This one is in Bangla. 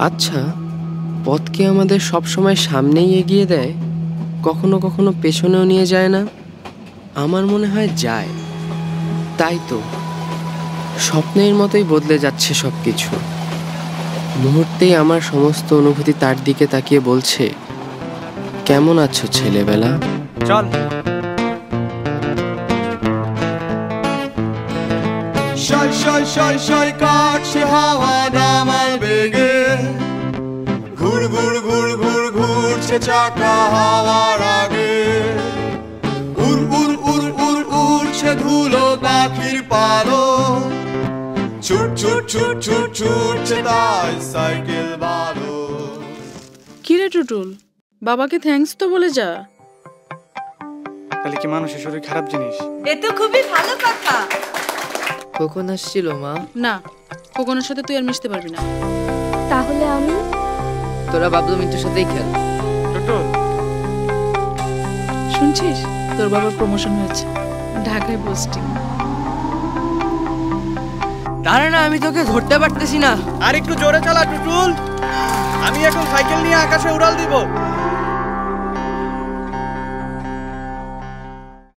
আচ্ছা, পথ কি আমাদের সবসময় সামনেই এগিয়ে দেয়, কখনো কখনো পেছনেও নিয়ে যায় না? আমার মনে হয় যায়। তাই তো স্বপ্নের মতোই বদলে যাচ্ছে সবকিছু। মুহূর্তেই আমার সমস্ত অনুভূতি তার দিকে তাকিয়ে বলছে, কেমন আছো ছেলেবেলা? চল। শয় শয় শয় শয় কাটছে হাওয়া দামাল বেগে, ঘুর ঘুর ঘুর ঘুর ঘুরছে চাকা হাওয়ার আগে, উড় উড় উড় উড় উড়ছে ধুলো পাখির পালো, ছুট ছুট ছুট ছুট ছুটছে তাই সাইকেল ভালো। কিরে টুটুল, বাবাকে থ্যাঙ্কস তো বলে যা। তাহলে কি মানুষের শরীর খারাপ জিনিস? এ তো খুবই ভালো কথা। কখন আসছিল মা? না, খোকনের সাথে তুই আর মিশতে পারবি না। তাহলে আমি? তোরা বাবলু মিন্টুর সাথেই খেল। টুটুল, শুনছিস, তোর বাবার প্রমোশন হয়েছে, ঢাকায় পোস্টিং। দাঁড়া না, আমি তোকে ধরতে পারতেছি না। আর একটু জোরে চালা টুটুল, আমি এখন সাইকেল নিয়ে আকাশে উড়াল দিব।